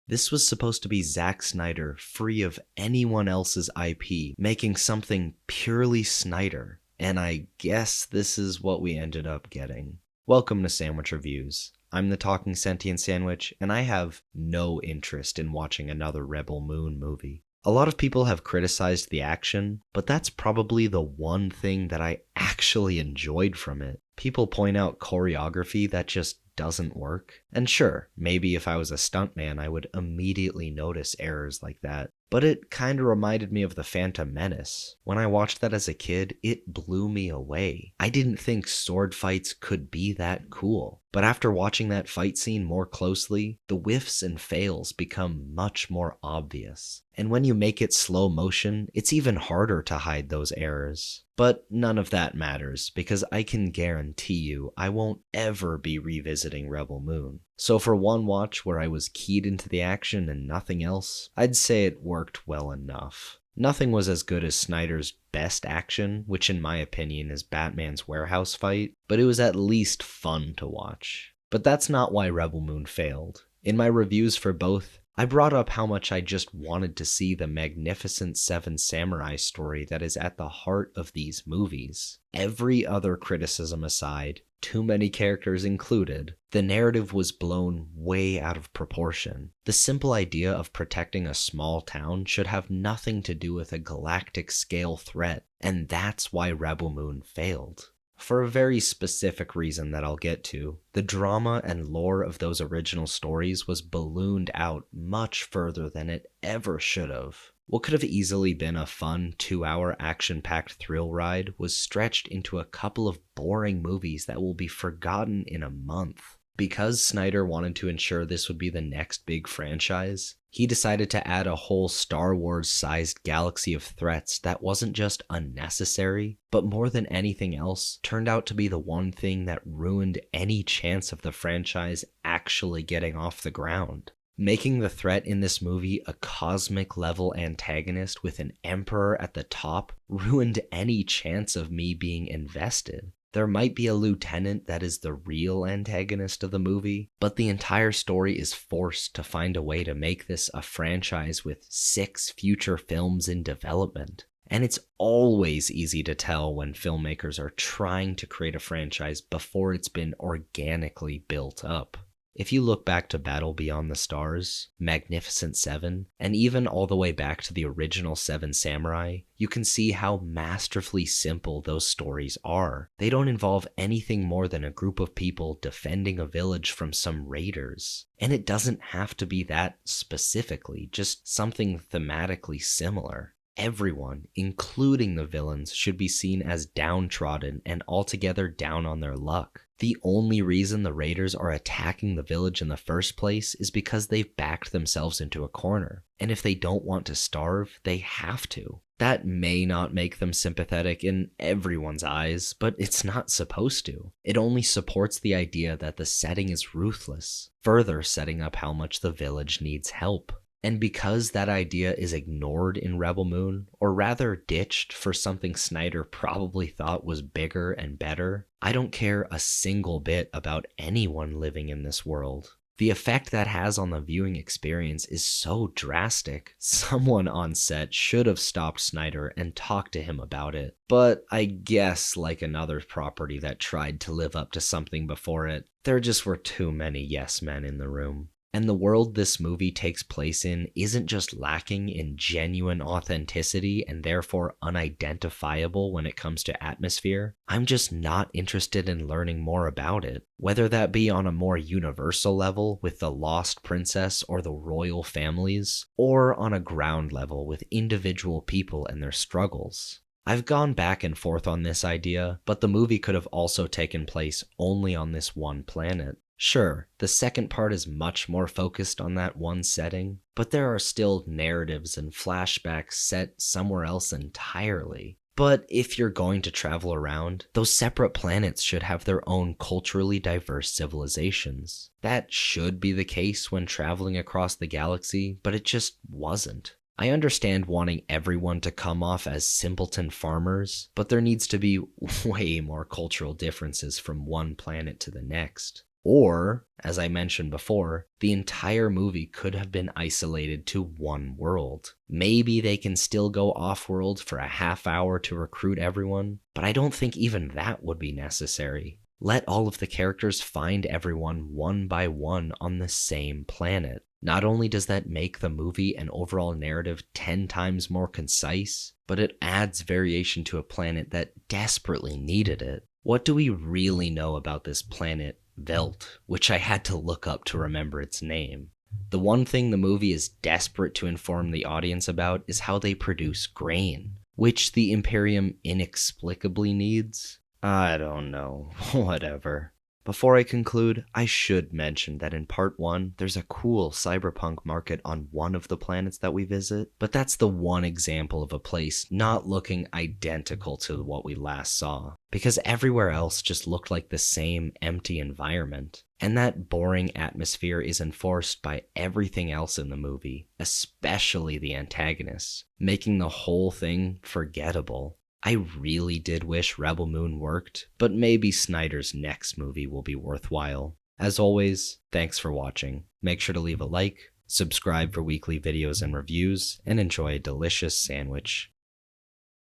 This was supposed to be Zack Snyder free of anyone else's IP, making something purely Snyder. And I guess this is what we ended up getting. Welcome to Sandwich Reviews. I'm the Talking Sentient Sandwich, and I have no interest in watching another Rebel Moon movie. A lot of people have criticized the action, but that's probably the one thing that I actually enjoyed from it. People point out choreography that just doesn't work. And sure, maybe if I was a stuntman, I would immediately notice errors like that. But it kinda reminded me of The Phantom Menace. When I watched that as a kid, it blew me away. I didn't think sword fights could be that cool. But after watching that fight scene more closely, the whiffs and fails become much more obvious. And when you make it slow motion, it's even harder to hide those errors. But none of that matters, because I can guarantee you I won't ever be revisiting Rebel Moon. So for one watch where I was keyed into the action and nothing else, I'd say it worked well enough. Nothing was as good as Snyder's best action, which in my opinion is Batman's warehouse fight, but it was at least fun to watch. But that's not why Rebel Moon failed. In my reviews for both, I brought up how much I just wanted to see the magnificent Seven Samurai story that is at the heart of these movies. Every other criticism aside, too many characters included, the narrative was blown way out of proportion. The simple idea of protecting a small town should have nothing to do with a galactic scale threat, and that's why Rebel Moon failed. For a very specific reason that I'll get to, the drama and lore of those original stories was ballooned out much further than it ever should have. What could have easily been a fun 2-hour action-packed thrill ride was stretched into a couple of boring movies that will be forgotten in a month. Because Snyder wanted to ensure this would be the next big franchise, he decided to add a whole Star Wars-sized galaxy of threats that wasn't just unnecessary, but more than anything else, turned out to be the one thing that ruined any chance of the franchise actually getting off the ground. Making the threat in this movie a cosmic-level antagonist with an emperor at the top ruined any chance of me being invested. There might be a lieutenant that is the real antagonist of the movie, but the entire story is forced to find a way to make this a franchise with 6 future films in development. And it's always easy to tell when filmmakers are trying to create a franchise before it's been organically built up. If you look back to Battle Beyond the Stars, Magnificent Seven, and even all the way back to the original Seven Samurai, you can see how masterfully simple those stories are. They don't involve anything more than a group of people defending a village from some raiders. And it doesn't have to be that specifically, just something thematically similar. Everyone, including the villains, should be seen as downtrodden and altogether down on their luck. The only reason the raiders are attacking the village in the first place is because they've backed themselves into a corner. And if they don't want to starve, they have to. That may not make them sympathetic in everyone's eyes, but it's not supposed to. It only supports the idea that the setting is ruthless, further setting up how much the village needs help. And because that idea is ignored in Rebel Moon, or rather ditched for something Snyder probably thought was bigger and better, I don't care a single bit about anyone living in this world. The effect that has on the viewing experience is so drastic, someone on set should have stopped Snyder and talked to him about it. But I guess, like another property that tried to live up to something before it, there just were too many yes men in the room. And the world this movie takes place in isn't just lacking in genuine authenticity and therefore unidentifiable when it comes to atmosphere. I'm just not interested in learning more about it, whether that be on a more universal level with the lost princess or the royal families, or on a ground level with individual people and their struggles. I've gone back and forth on this idea, but the movie could have also taken place only on this one planet. Sure, the second part is much more focused on that one setting, but there are still narratives and flashbacks set somewhere else entirely. But if you're going to travel around, those separate planets should have their own culturally diverse civilizations. That should be the case when traveling across the galaxy, but it just wasn't. I understand wanting everyone to come off as simpleton farmers, but there needs to be way more cultural differences from one planet to the next. Or, as I mentioned before, the entire movie could have been isolated to one world. Maybe they can still go off-world for a half hour to recruit everyone, but I don't think even that would be necessary. Let all of the characters find everyone one by one on the same planet. Not only does that make the movie and overall narrative 10 times more concise, but it adds variation to a planet that desperately needed it. What do we really know about this planet, Velt, which I had to look up to remember its name? The one thing the movie is desperate to inform the audience about is how they produce grain, which the Imperium inexplicably needs. I don't know, whatever. Before I conclude, I should mention that in part 1, there's a cool cyberpunk market on one of the planets that we visit, but that's the one example of a place not looking identical to what we last saw, because everywhere else just looked like the same empty environment. And that boring atmosphere is enforced by everything else in the movie, especially the antagonists, making the whole thing forgettable. I really did wish Rebel Moon worked, but maybe Snyder's next movie will be worthwhile. As always, thanks for watching. Make sure to leave a like, subscribe for weekly videos and reviews, and enjoy a delicious sandwich.